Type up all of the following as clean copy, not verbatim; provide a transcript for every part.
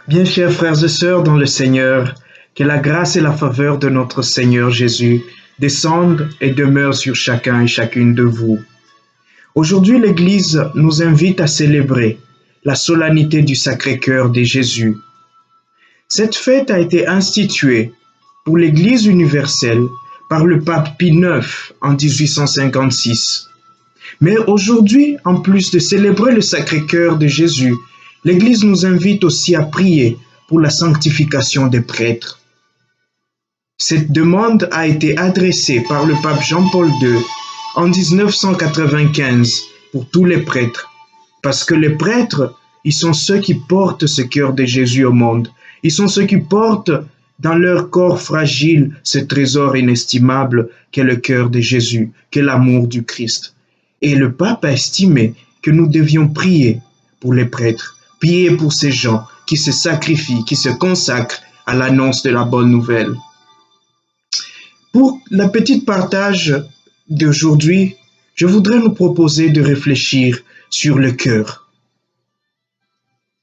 Bien chers frères et sœurs dans le Seigneur, que la grâce et la faveur de notre Seigneur Jésus descendent et demeurent sur chacun et chacune de vous. Aujourd'hui, l'Église nous invite à célébrer la solennité du Sacré-Cœur de Jésus. Cette fête a été instituée pour l'Église universelle par le pape Pie IX en 1856. Mais aujourd'hui, en plus de célébrer le Sacré-Cœur de Jésus, l'Église nous invite aussi à prier pour la sanctification des prêtres. Cette demande a été adressée par le pape Jean-Paul II en 1995 pour tous les prêtres, parce que les prêtres, ils sont ceux qui portent ce cœur de Jésus au monde. Ils sont ceux qui portent dans leur corps fragile ce trésor inestimable qu'est le cœur de Jésus, qu'est l'amour du Christ. Et le pape a estimé que nous devions prier pour les prêtres, prier pour ces gens qui se sacrifient, qui se consacrent à l'annonce de la bonne nouvelle. Pour le petit partage d'aujourd'hui, je voudrais nous proposer de réfléchir sur le cœur.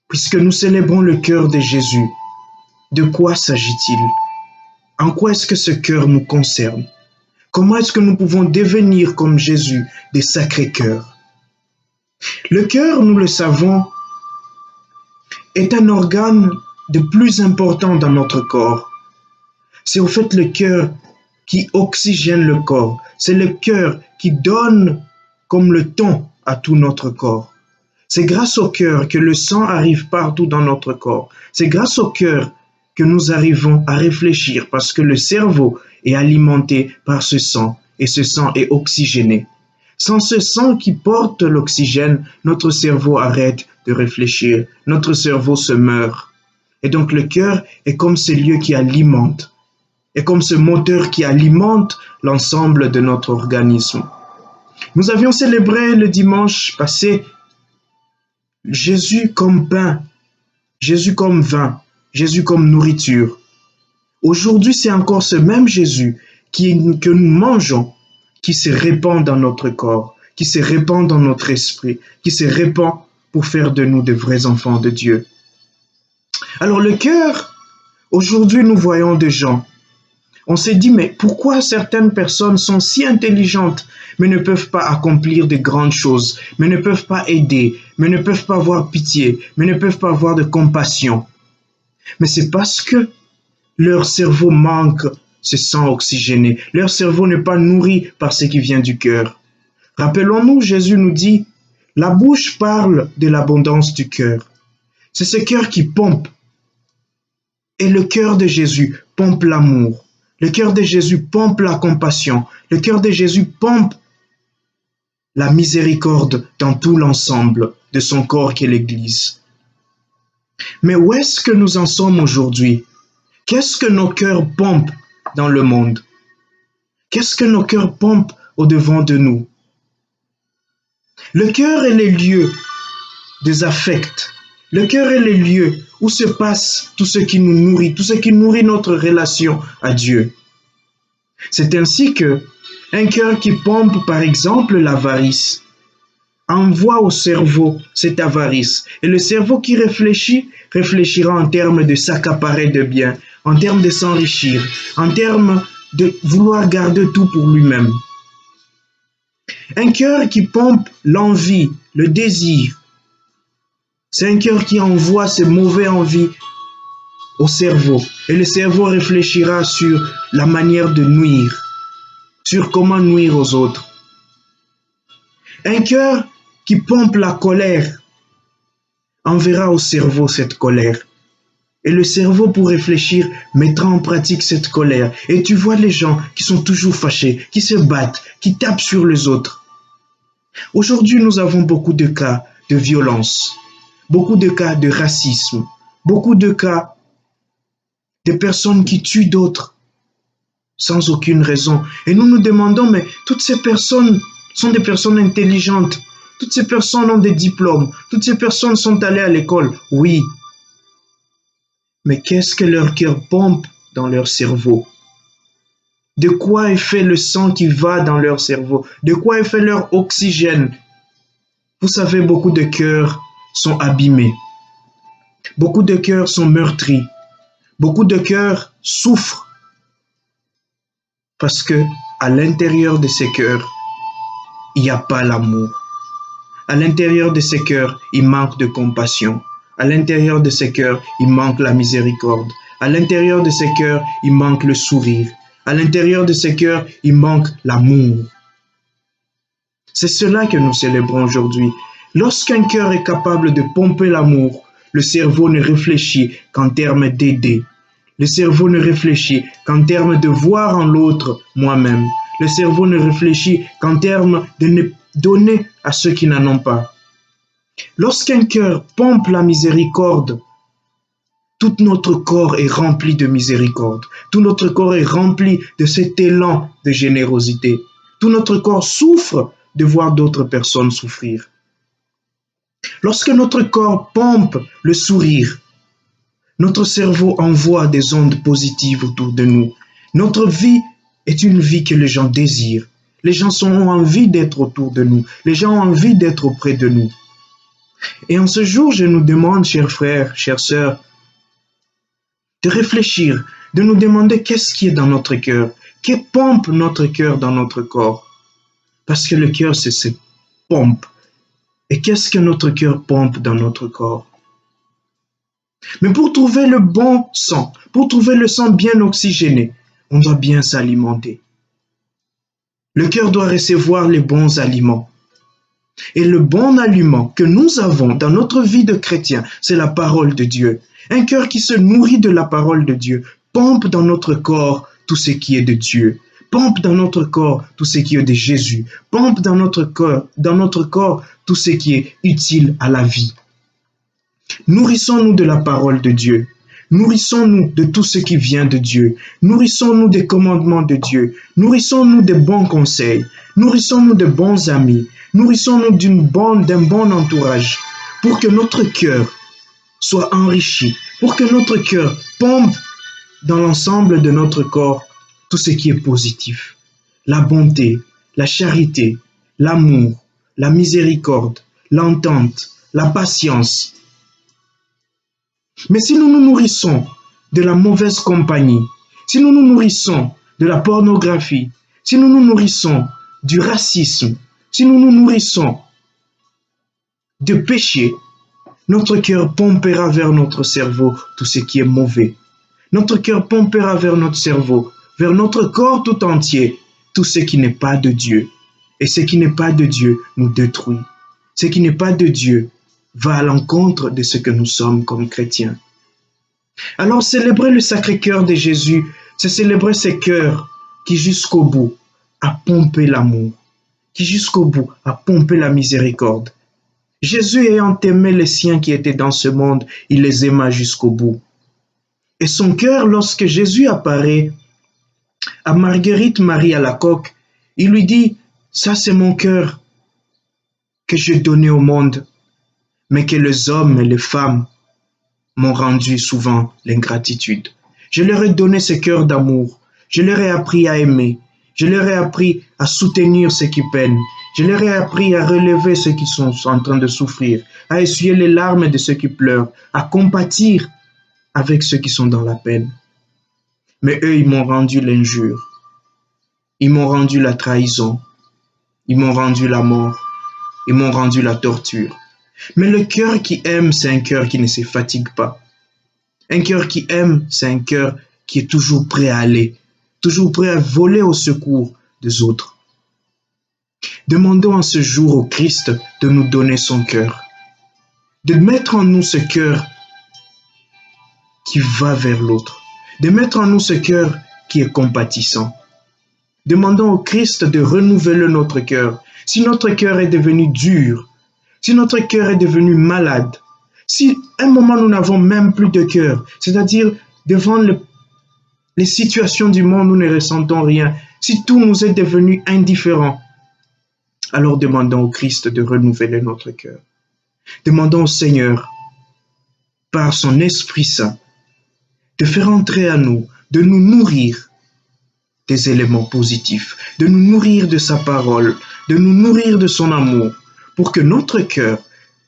Puisque nous célébrons le cœur de Jésus, de quoi s'agit-il? En quoi est-ce que ce cœur nous concerne? Comment est-ce que nous pouvons devenir comme Jésus des sacrés cœurs? Le cœur, nous le savons, est un organe de plus important dans notre corps. C'est au fait le cœur qui oxygène le corps. C'est le cœur qui donne comme le ton à tout notre corps. C'est grâce au cœur que le sang arrive partout dans notre corps. C'est grâce au cœur que nous arrivons à réfléchir parce que le cerveau est alimenté par ce sang et ce sang est oxygéné. Sans ce sang qui porte l'oxygène, notre cerveau arrête de réfléchir, notre cerveau se meurt. Et donc le cœur est comme ce lieu qui alimente, est comme ce moteur qui alimente l'ensemble de notre organisme. Nous avions célébré le dimanche passé Jésus comme pain, Jésus comme vin, Jésus comme nourriture. Aujourd'hui, c'est encore ce même Jésus que nous mangeons qui se répand dans notre corps, qui se répand dans notre esprit, qui se répand pour faire de nous de vrais enfants de Dieu. Alors le cœur, aujourd'hui nous voyons des gens. On s'est dit, mais pourquoi certaines personnes sont si intelligentes, mais ne peuvent pas accomplir de grandes choses, mais ne peuvent pas aider, mais ne peuvent pas avoir pitié, mais ne peuvent pas avoir de compassion? Mais c'est parce que leur cerveau manque ce sang oxygéné. Leur cerveau n'est pas nourri par ce qui vient du cœur. Rappelons-nous, Jésus nous dit, la bouche parle de l'abondance du cœur. C'est ce cœur qui pompe. Et le cœur de Jésus pompe l'amour. Le cœur de Jésus pompe la compassion. Le cœur de Jésus pompe la miséricorde dans tout l'ensemble de son corps qu'est l'Église. Mais où est-ce que nous en sommes aujourd'hui? Qu'est-ce que nos cœurs pompent dans le monde? Qu'est-ce que nos cœurs pompent au-devant de nous? Le cœur est le lieu des affects. Le cœur est le lieu où se passe tout ce qui nous nourrit, tout ce qui nourrit notre relation à Dieu. C'est ainsi que un cœur qui pompe, par exemple, l'avarice, envoie au cerveau cette avarice. Et le cerveau qui réfléchit, réfléchira en termes de s'accaparer de biens, en termes de s'enrichir, en termes de vouloir garder tout pour lui-même. Un cœur qui pompe l'envie, le désir, c'est un cœur qui envoie ces mauvaises envies au cerveau. Et le cerveau réfléchira sur la manière de nuire, sur comment nuire aux autres. Un cœur qui pompe la colère enverra au cerveau cette colère. Et le cerveau, pour réfléchir, mettra en pratique cette colère. Et tu vois les gens qui sont toujours fâchés, qui se battent, qui tapent sur les autres. Aujourd'hui, nous avons beaucoup de cas de violence, beaucoup de cas de racisme, beaucoup de cas de personnes qui tuent d'autres sans aucune raison. Et nous nous demandons, mais toutes ces personnes sont des personnes intelligentes. Toutes ces personnes ont des diplômes. Toutes ces personnes sont allées à l'école. Oui. Mais qu'est-ce que leur cœur pompe dans leur cerveau? De quoi est fait le sang qui va dans leur cerveau? De quoi est fait leur oxygène? Vous savez, beaucoup de cœurs sont abîmés. Beaucoup de cœurs sont meurtris. Beaucoup de cœurs souffrent parce que à l'intérieur de ces cœurs, il n'y a pas l'amour. À l'intérieur de ces cœurs, il manque de compassion. À l'intérieur de ces cœurs, il manque la miséricorde. À l'intérieur de ces cœurs, il manque le sourire. À l'intérieur de ces cœurs, il manque l'amour. C'est cela que nous célébrons aujourd'hui. Lorsqu'un cœur est capable de pomper l'amour, le cerveau ne réfléchit qu'en termes d'aider. Le cerveau ne réfléchit qu'en termes de voir en l'autre moi-même. Le cerveau ne réfléchit qu'en termes de ne donner à ceux qui n'en ont pas. Lorsqu'un cœur pompe la miséricorde, tout notre corps est rempli de miséricorde. Tout notre corps est rempli de cet élan de générosité. Tout notre corps souffre de voir d'autres personnes souffrir. Lorsque notre corps pompe le sourire, notre cerveau envoie des ondes positives autour de nous. Notre vie est une vie que les gens désirent. Les gens ont envie d'être autour de nous. Les gens ont envie d'être auprès de nous. Et en ce jour, je nous demande, chers frères, chères sœurs, de réfléchir, de nous demander qu'est-ce qui est dans notre cœur, qui pompe notre cœur dans notre corps. Parce que le cœur, c'est cette pompe. Et qu'est-ce que notre cœur pompe dans notre corps? Mais pour trouver le bon sang, pour trouver le sang bien oxygéné, on doit bien s'alimenter. Le cœur doit recevoir les bons aliments. Et le bon aliment que nous avons dans notre vie de chrétien, c'est la parole de Dieu. Un cœur qui se nourrit de la parole de Dieu pompe dans notre corps tout ce qui est de Dieu. Pompe dans notre corps tout ce qui est de Jésus. Pompe dans notre corps tout ce qui est utile à la vie. Nourrissons-nous de la parole de Dieu. Nourrissons-nous de tout ce qui vient de Dieu. Nourrissons-nous des commandements de Dieu. Nourrissons-nous de bons conseils. Nourrissons-nous de bons amis. Nourrissons-nous d'un bon entourage pour que notre cœur soit enrichi, pour que notre cœur pompe dans l'ensemble de notre corps tout ce qui est positif. La bonté, la charité, l'amour, la miséricorde, l'entente, la patience. Mais si nous nous nourrissons de la mauvaise compagnie, si nous nous nourrissons de la pornographie, si nous nous nourrissons du racisme, si nous nous nourrissons de péché, notre cœur pompera vers notre cerveau tout ce qui est mauvais. Notre cœur pompera vers notre cerveau, vers notre corps tout entier, tout ce qui n'est pas de Dieu. Et ce qui n'est pas de Dieu nous détruit. Ce qui n'est pas de Dieu va à l'encontre de ce que nous sommes comme chrétiens. Alors célébrer le Sacré-Cœur de Jésus, c'est célébrer ce cœur qui jusqu'au bout a pompé l'amour, qui jusqu'au bout a pompé la miséricorde. Jésus ayant aimé les siens qui étaient dans ce monde, il les aima jusqu'au bout. Et son cœur, lorsque Jésus apparaît à Marguerite Marie Alacoque, il lui dit, ça c'est mon cœur que j'ai donné au monde, mais que les hommes et les femmes m'ont rendu souvent l'ingratitude. Je leur ai donné ce cœur d'amour, je leur ai appris à aimer, je leur ai appris à soutenir ceux qui peinent, je leur ai appris à relever ceux qui sont en train de souffrir, à essuyer les larmes de ceux qui pleurent, à compatir avec ceux qui sont dans la peine. Mais eux, ils m'ont rendu l'injure, ils m'ont rendu la trahison, ils m'ont rendu la mort, ils m'ont rendu la torture. Mais le cœur qui aime, c'est un cœur qui ne se fatigue pas. Un cœur qui aime, c'est un cœur qui est toujours prêt à aller, toujours prêt à voler au secours des autres. Demandons en ce jour au Christ de nous donner son cœur, de mettre en nous ce cœur qui va vers l'autre, de mettre en nous ce cœur qui est compatissant. Demandons au Christ de renouveler notre cœur. Si notre cœur est devenu dur, si notre cœur est devenu malade, si à un moment nous n'avons même plus de cœur, c'est-à-dire devant les situations du monde nous ne ressentons rien, si tout nous est devenu indifférent, alors demandons au Christ de renouveler notre cœur. Demandons au Seigneur, par son Esprit Saint, de faire entrer à nous, de nous nourrir des éléments positifs, de nous nourrir de sa parole, de nous nourrir de son amour, pour que notre cœur,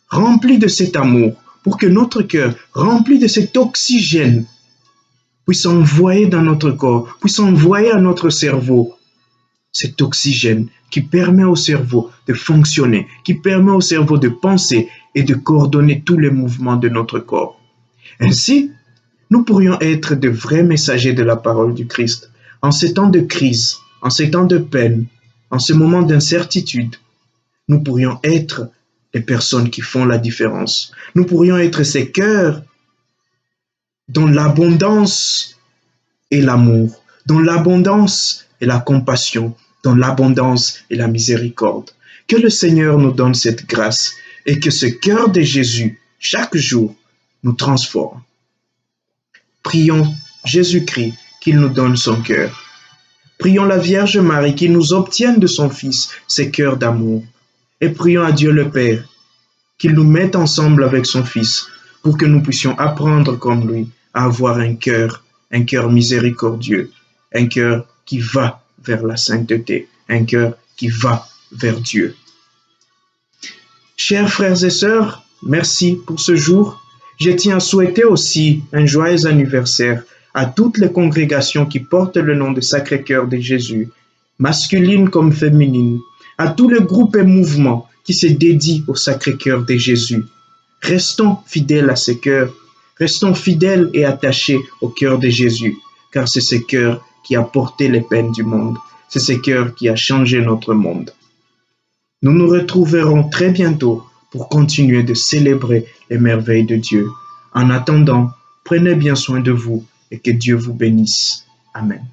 rempli de cet amour, pour que notre cœur, rempli de cet oxygène, puisse envoyer dans notre corps, puisse envoyer à notre cerveau cet oxygène qui permet au cerveau de fonctionner, qui permet au cerveau de penser et de coordonner tous les mouvements de notre corps. Ainsi, nous pourrions être de vrais messagers de la parole du Christ. En ces temps de crise, en ces temps de peine, en ce moment d'incertitude, nous pourrions être les personnes qui font la différence. Nous pourrions être ces cœurs dont l'abondance est l'amour, dont l'abondance est la compassion, dont l'abondance est la miséricorde. Que le Seigneur nous donne cette grâce et que ce cœur de Jésus, chaque jour, nous transforme. Prions Jésus-Christ qu'il nous donne son cœur. Prions la Vierge Marie qu'il nous obtienne de son Fils ces cœurs d'amour. Et prions à Dieu le Père qu'il nous mette ensemble avec son Fils pour que nous puissions apprendre comme lui à avoir un cœur miséricordieux, un cœur qui va vers la sainteté, un cœur qui va vers Dieu. Chers frères et sœurs, merci pour ce jour. Je tiens à souhaiter aussi un joyeux anniversaire à toutes les congrégations qui portent le nom de Sacré-Cœur de Jésus, masculines comme féminines, à tous les groupes et mouvements qui se dédient au Sacré-Cœur de Jésus. Restons fidèles à ce cœur, restons fidèles et attachés au cœur de Jésus, car c'est ce cœur qui a porté les peines du monde, c'est ce cœur qui a changé notre monde. Nous nous retrouverons très bientôt pour continuer de célébrer les merveilles de Dieu. En attendant, prenez bien soin de vous et que Dieu vous bénisse. Amen.